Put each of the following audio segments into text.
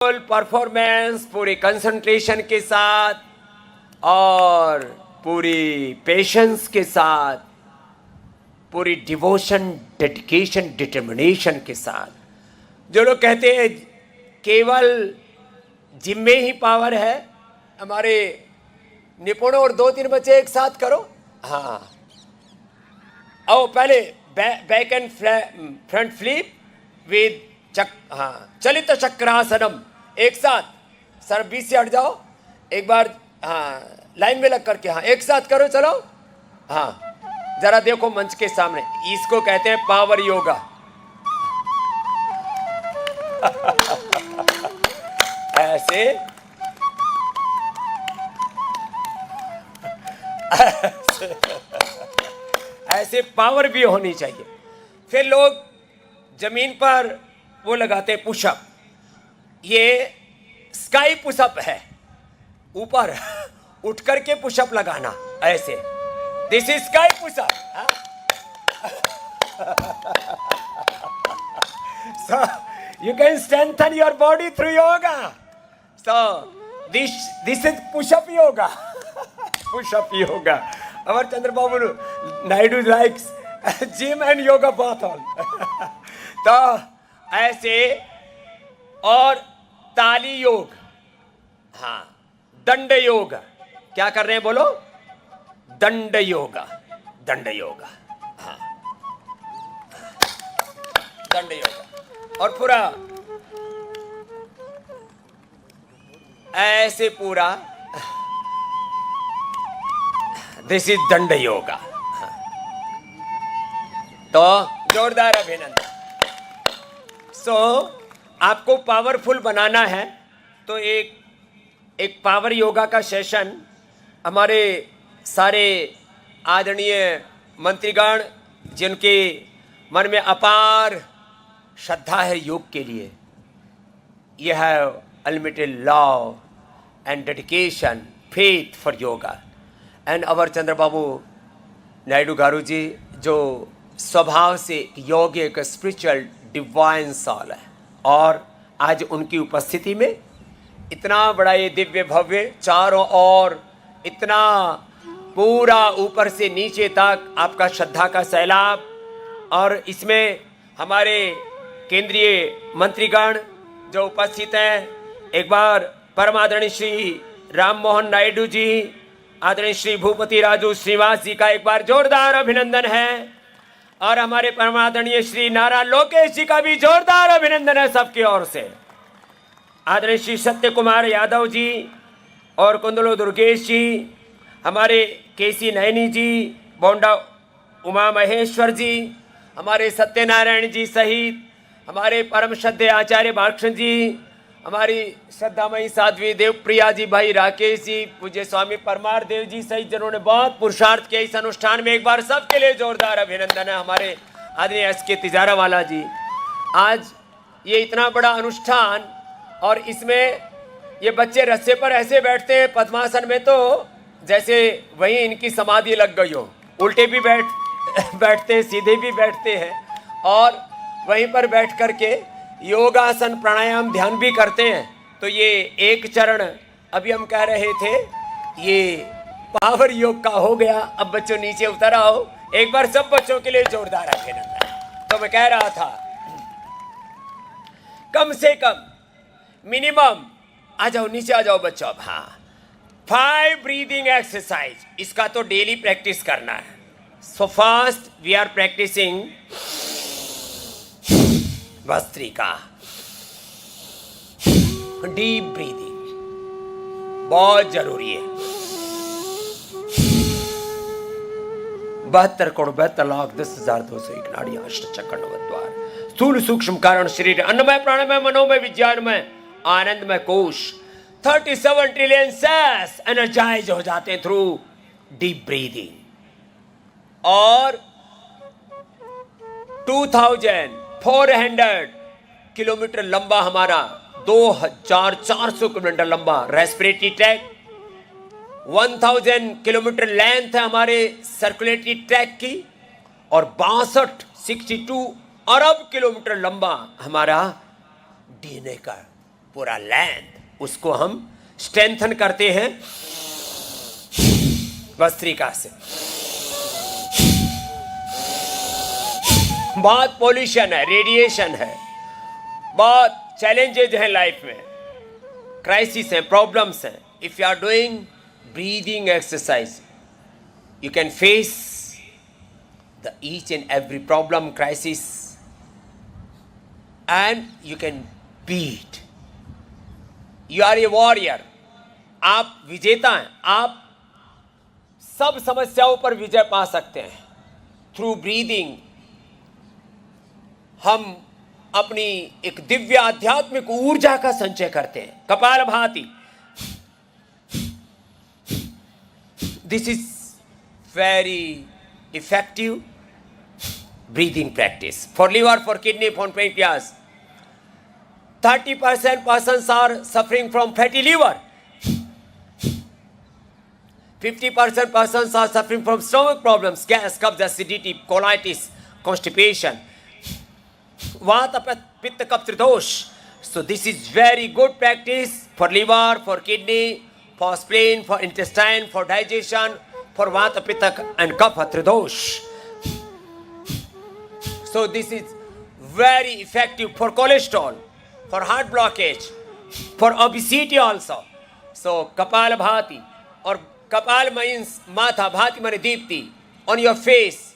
Full performance, पूरी concentration के साथ और पूरी पेशेंस के साथ, पूरी डिवोशन, डेडिकेशन, डिटर्मिनेशन के साथ। जो लोग कहते हैं केवल जिम में ही पावर है, हमारे निपुणों और 2-3 बच्चे एक साथ करो। हाँ, आओ पहले back and front flip with चलित चक्रासनम एक साथ। सर 20 से हट जाओ, एक बार हाँ लाइन में लग करके, हाँ एक साथ करो, चलो। हाँ जरा देखो मंच के सामने, इसको कहते हैं पावर योगा। ऐसे ऐसे पावर भी होनी चाहिए। फिर लोग जमीन पर वो लगाते हैं पुशअप, ये स्काई पुशअप है, ऊपर उठ करके पुशअप लगाना ऐसे। This is sky pushup. So you can strengthen your body through yoga. So this is push-up yoga. Push-up yoga. Our Chandrababu Naidu likes gym and yoga both all. तो ऐसे, और ताली योग, हाँ दंड योग। क्या कर रहे हैं बोलो? दंड योगा, दंड योगा, हाँ दंड योगा। और पूरा ऐसे पूरा, दिस इज दंड योगा। तो जोरदार अभिनंदन। सो आपको पावरफुल बनाना है तो एक पावर योगा का सेशन हमारे सारे आदरणीय मंत्रीगण, जिनके मन में अपार श्रद्धा है योग के लिए, ये है unlimited love and dedication, faith for yoga. And our Chandrababu Naidu garu ji, जो स्वभाव से योग एक स्पिरिचुअल डिवाइन सोल है, और आज उनकी उपस्थिति में इतना बड़ा ये दिव्य भव्य, चारों ओर इतना पूरा ऊपर से नीचे तक आपका श्रद्धा का सैलाब, और इसमें हमारे केंद्रीय मंत्रीगण जो उपस्थित हैं, एक बार परम आदरणीय श्री राम मोहन नायडू जी, आदरणीय श्री भूपति राजू श्रीवास जी का एक बार जोरदार अभिनंदन है, और हमारे परमादरणीय श्री नारायण लोकेश जी का भी जोरदार अभिनंदन है सबकी ओर से। आदरणीय श्री सत्य कुमार यादव जी और कुंदलो दुर्गेश जी, हमारे केसी नैनी जी, बोंडा उमा महेश्वर जी, हमारे सत्यनारायण जी सहित हमारे परम श्रद्धेय आचार्य बालकृष्ण जी, हमारी श्रद्धामयी साध्वी देवप्रिया जी, भाई राकेश जी, पूज्य स्वामी परमार देव जी सहित जिन्होंने बहुत पुरुषार्थ किया इस अनुष्ठान में, एक बार सबके लिए जोरदार अभिनंदन है। हमारे आदरणीय एस.के. तिजारावाला जी, आज ये इतना बड़ा अनुष्ठान, और इसमें ये बच्चे रस्से पर ऐसे बैठते हैं पद्मासन में, तो जैसे वहीं इनकी समाधि लग गई हो। उल्टे भी बैठते हैं, सीधे भी बैठते हैं, और वहीं पर बैठ करके योगासन प्राणायाम ध्यान भी करते हैं। तो ये एक चरण अभी हम कह रहे थे ये पावर योग का हो गया। अब बच्चों नीचे उतर आओ, एक बार सब बच्चों के लिए जोरदार अभिनंदन। तो मैं कह रहा था कम से कम मिनिमम, आ जाओ नीचे आ जाओ बच्चों। अब हाँ 5 ब्रीदिंग एक्सरसाइज, इसका तो डेली प्रैक्टिस करना है। So fast we are practising bhastrika, deep breathing बहुत जरूरी है। 72,72,10,201 नाड़ियां, अष्टचक्र, नवद्वार, स्थूल सूक्ष्म कारण शरीर, अन्नमय प्राणमय मनोमय विज्ञानमय आनंदमय कोश, 37 ट्रिलियन सेल्स एनर्जाइज हो जाते हैं थ्रू डीप ब्रीदिंग। और 2400 किलोमीटर लंबा हमारा, 2400 किलोमीटर लंबा रेस्पिरेटरी ट्रैक, 1000 किलोमीटर लेंथ है हमारे सर्कुलेटरी ट्रैक की, और 62 अरब किलोमीटर लंबा हमारा डीएनए का पूरा लेंथ, उसको हम स्ट्रेंथन करते हैं भस्त्रिका से। बहुत पोल्यूशन है, रेडिएशन है, बहुत चैलेंजेज हैं लाइफ में, क्राइसिस हैं, प्रॉब्लम्स हैं। If you are doing breathing exercise, you can face the each and every problem, crisis, and you can beat. You are a warrior. आप विजेता हैं, आप सब समस्याओं पर विजय पा सकते हैं। थ्रू ब्रीदिंग हम अपनी एक दिव्य आध्यात्मिक ऊर्जा का संचय करते हैं। Kapalbhati, this is very effective breathing practice for liver, for kidney, for pancreas. 30% persons are suffering from fatty liver. 50% persons are suffering from stomach problems, gas, kabz, acidity, colitis, constipation, vata, pitta, kapha, tridosh. So this is very good practice for liver, for kidney, for spleen, for intestine, for digestion, for vata, pitta and kapha, tridosh. So this is very effective for cholesterol, for heart blockage, for obesity also. So kapalabhati, or kapal means matha, bhati means deepti, on your face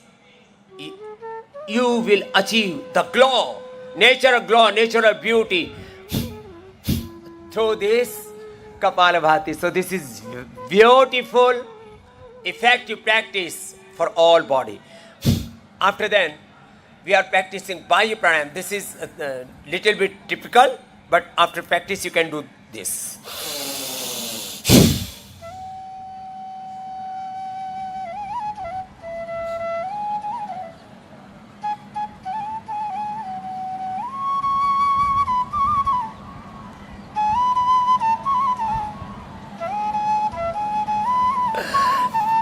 you will achieve the glow, natural glow, natural beauty through this kapalabhati. So this is beautiful, effective practice for all body. After then, we are practicing Bhaya Pranayam. This is a little bit typical, but after practice you can do this.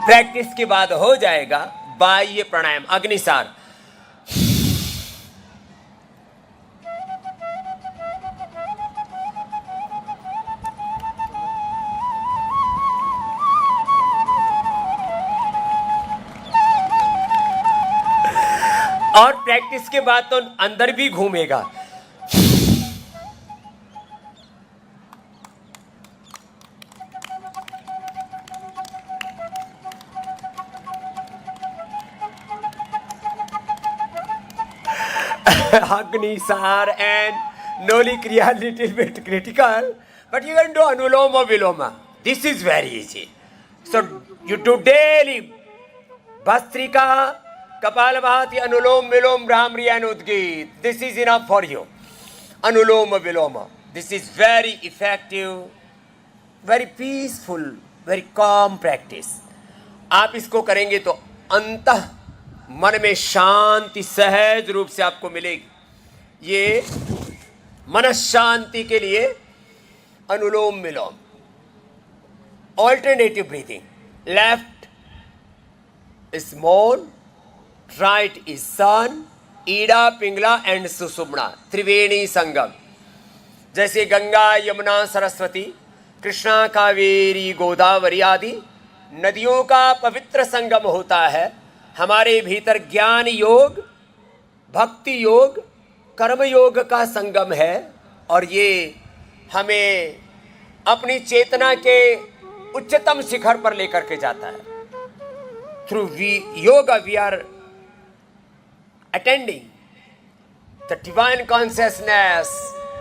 Practice के बाद हो जाएगा बाह्य प्राणायाम, अग्निसार। और practice के बाद तो अंदर भी घूमेगा। Agnisar and Noli Kriya little bit critical, but you can do Anuloma Viloma. This is very easy. So you do daily Bhastrika, Kapalabhati, Anulom Vilom, Brahmri and Udgit. This is enough for you. Anuloma Viloma. This is very effective, very peaceful, very calm practice. आप इसको करेंगे तो अंतः मन में शांति सहज रूप से आपको मिलेगी। ये मन शांति के लिए Anulom Vilom, alternative breathing, left is moon, right is sun, Ida, Pingala and Sushumna, Triveni Sangam. जैसे गंगा, यमुना, सरस्वती, कृष्णा, कावेरी, गोदावरी आदि नदियों का पवित्र संगम होता है, हमारे भीतर ज्ञान योग, भक्ति योग, कर्म योग का संगम है। और ये हमें अपनी चेतना के उच्चतम शिखर पर लेकर के जाता है। Through yoga we are attending the divine consciousness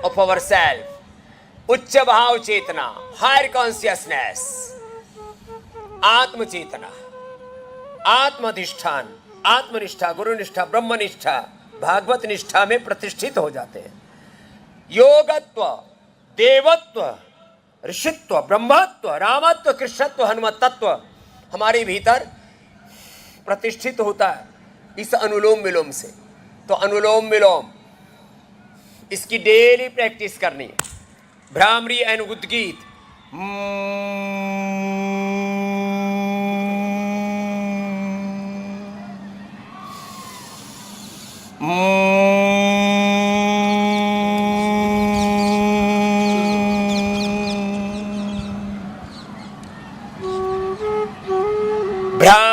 of our self, उच्च भाव चेतना, हायर कॉन्शियसनेस, आत्म चेतना, आत्माधिष्ठान, आत्मनिष्ठा, गुरुनिष्ठा, ब्रह्मनिष्ठा, भागवत निष्ठा में प्रतिष्ठित हो जाते हैं। योगत्व, देवत्व, ऋषित्व, ब्रह्मत्व, रामत्व, कृष्णत्व, हनुमत्त्व हमारे भीतर प्रतिष्ठित होता है इस अनुलोम विलोम से। तो अनुलोम विलोम इसकी डेली प्रैक्टिस करनी है। भ्रामरी एंड उद्गीत,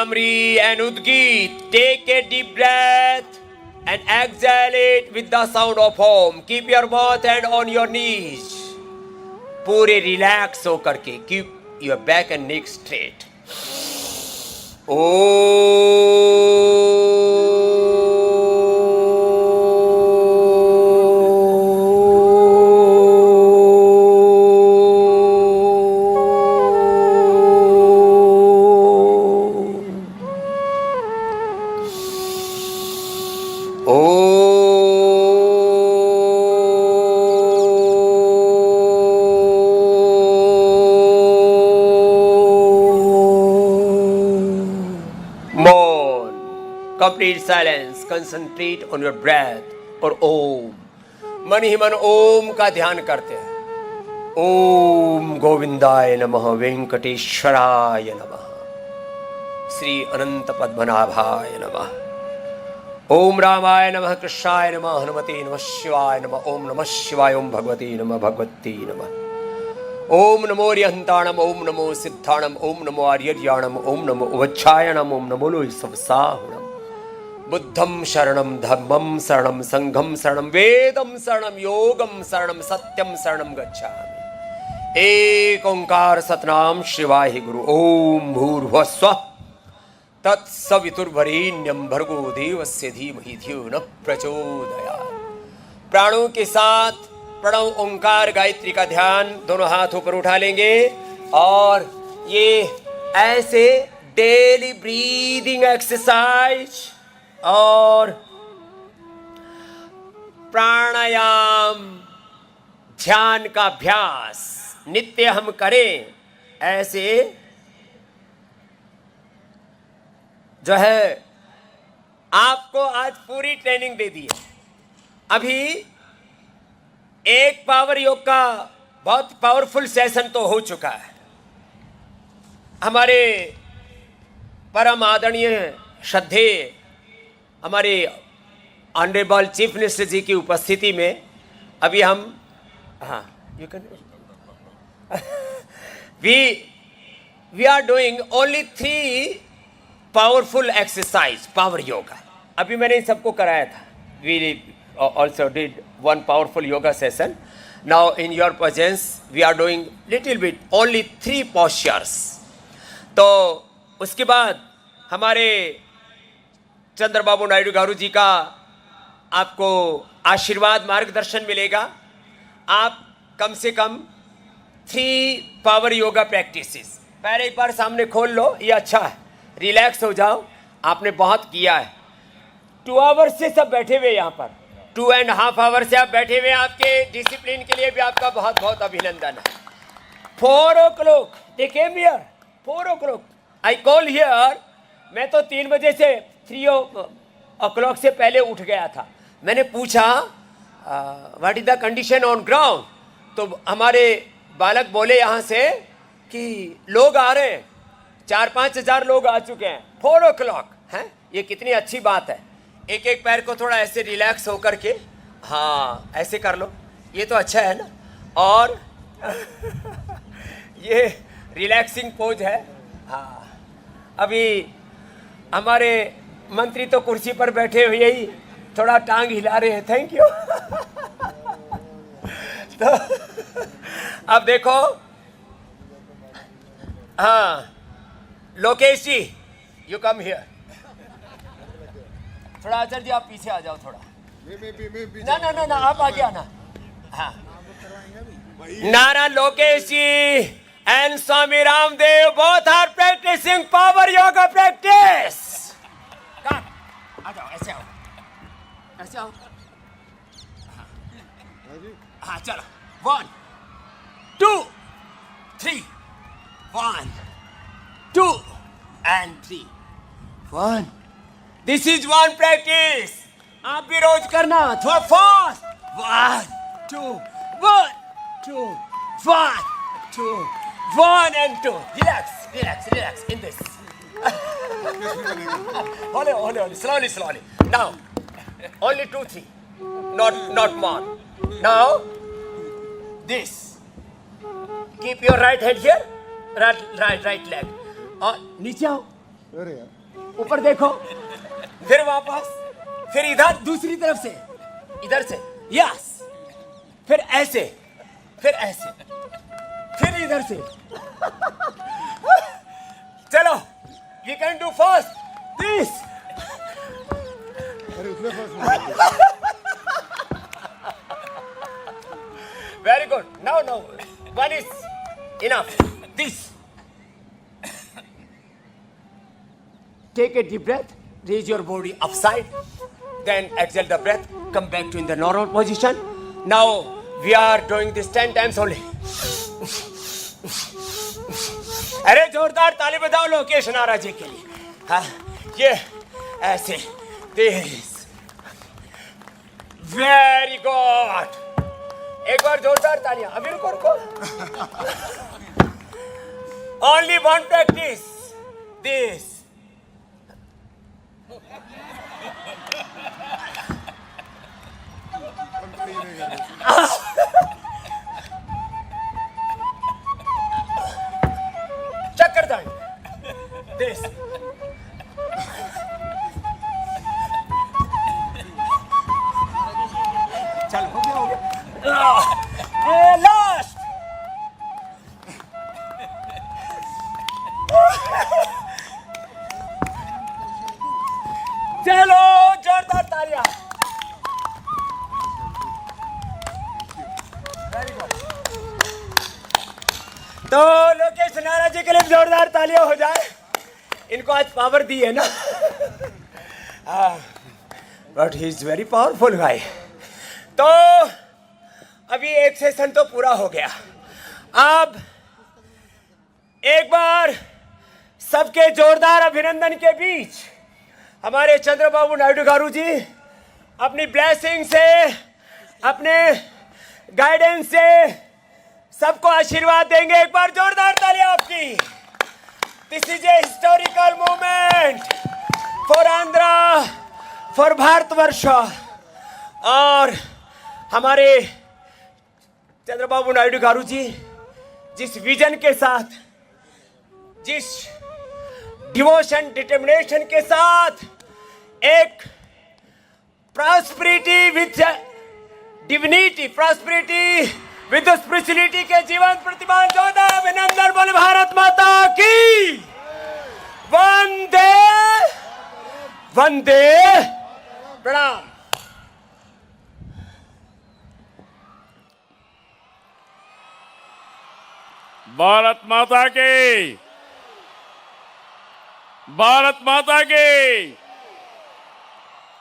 Bhramri and Udgit. Take a deep breath and exhale it with the sound of Om. Keep your mouth and on your knees. पूरे रिलैक्स होकर के keep your back and neck straight. Complete silence. Concentrate on your breath और ओम. मन ही मन ओम का ध्यान करते हैं. ओम गोविंदाय नमः, वेंकटेश्वराय नमः, श्री अनंत पद्मनाभाय नमः. ओम रामाय नमः, कृष्णाय नमः, हनुमते नमः, शिवाय नमः. ओम नमः शिवाय. ओम भगवते नमः, भगवती नमः. ओम नमो रिहंताणम. ओम नमो सिद्धाणम. ओम नमो आर्यर्याणम. ओम नमो उवच्छायणम. ओम नमो लोहिसवसाहुणम. बुद्धं शरणं, धम्मं शरणं, संघं शरणं, वेदं शरणं, योगं शरणं, सत्यं शरणं गच्छामि. एक ओंकार सतनाम शिवाय गुरु. ओम भूर्भुवः स्वः तत्सवितुर्वरेण्यं भर्गो देवस्य धीमहि धियो न प्रचोदयात्. प्राणों के साथ प्रणव ओंकार गायत्री का ध्यान दोनों हाथ ऊपर उठा लेंगे और ये ऐसे डेली ब्रीदिंग एक्सरसाइज और प्राणायाम ध्यान का अभ्यास नित्य हम करें. ऐसे जो है आपको आज पूरी ट्रेनिंग दे दी है. अभी एक पावर योग का बहुत पावरफुल सेशन तो हो चुका है. हमारे परम आदरणीय श्रद्धेय हमारे ऑनरेबल चीफ मिनिस्टर जी की उपस्थिति में अभी हम you can we are doing only 3 powerful exercise power yoga. अभी मैंने इन सबको कराया था. We also did 1 powerful yoga session. Now in your presence we are doing little bit only 3 postures. तो उसके बाद हमारे चंद्रबाबू नायडू गारू जी का आपको आशीर्वाद मार्गदर्शन मिलेगा. आप कम से कम 3 पावर योगा प्रैक्टिसेस पहले एक बार सामने खोल लो. ये अच्छा है, रिलैक्स हो जाओ. आपने बहुत किया है. 2 आवर्स से सब बैठे हुए यहाँ पर, 2.5 आवर्स से आप बैठे हुए. आपके डिसिप्लिन के लिए भी आपका बहुत बहुत अभिनंदन है. 4 o'clock they came here. 4 o'clock I call here. मैं तो 3 बजे से 3 o'clock से पहले उठ गया था. मैंने पूछा what is the condition on ground. तो हमारे बालक बोले यहाँ से कि लोग आ रहे हैं, 4-5 हजार लोग आ चुके हैं. 4 o'clock हैं. ये कितनी अच्छी बात है. एक एक पैर को थोड़ा ऐसे रिलैक्स होकर के, हाँ ऐसे कर लो. ये तो अच्छा है ना. और ये रिलैक्सिंग पोज है. हाँ अभी हमारे मंत्री तो कुर्सी पर बैठे हुए ही थोड़ा टांग हिला रहे हैं. Thank you. तो अब देखो, हाँ लोकेश जी यू कम हियर. थोड़ा आचार्य जी आप पीछे आ जाओ थोड़ा. ना आप आगे आना. हाँ Nara Lokesh ji and Swami Ramdev both are practising power yoga practice. आ जाओ, ऐसे आओ, ऐसे आओ. हाँ चलो. 1 2 3 1 2 and 3 1. This is 1 practice. आप भी रोज करना थोड़ा fast. 1 2 1 2 1 2 1 and 2. Relax in this. Hold. Slowly. Now, only 2, 3. Not more. Now, this. Keep your right hand here. Right leg. नीचे आओ. ऊपर देखो, फिर वापस, फिर इधर दूसरी तरफ से, इधर से, यस, फिर ऐसे, फिर ऐसे, फिर इधर से। चलो, you can do first this. Very good, now now one is enough, this. Take a deep breath, raise your body upside, then exhale the breath, come back to in the normal position. Now we are doing this 10 times only. अरे जोरदार ताली बजाओ लोकेश नाराज जी के लिए। हाँ, ये ऐसे, this, very good। एक बार जोरदार तालियां, अभी रुको रुको। Only one practice, this। चक्रदान, this। चलो हो गया। लास्ट। चलो जोरदार तालियां। तो लोकेश नाराज जी के लिए जोरदार तालियां हो जाए। इनको आज पावर दी है ना, but he is very powerful भाई। तो अभी एक सेशन तो पूरा हो गया। अब एक बार सबके जोरदार अभिनंदन के बीच हमारे चंद्रबाबू नायडू गारू जी अपनी ब्लेसिंग से, अपने गाइडेंस से सबको आशीर्वाद देंगे। एक बार जोरदार तालियां आपकी। This is a historical moment for Andhra, for Bharatvarsh. और हमारे चंद्रबाबू नायडू गारू जी जिस विजन के साथ, जिस डिवोशन, डिटर्मिनेशन के साथ एक prosperity with divinity, prosperity with spirituality के जीवन प्रतिमान जोरदार अभिनंदन बोले भारत माता की। वंदे वंदे प्रणाम। भारत माता की, भारत माता की।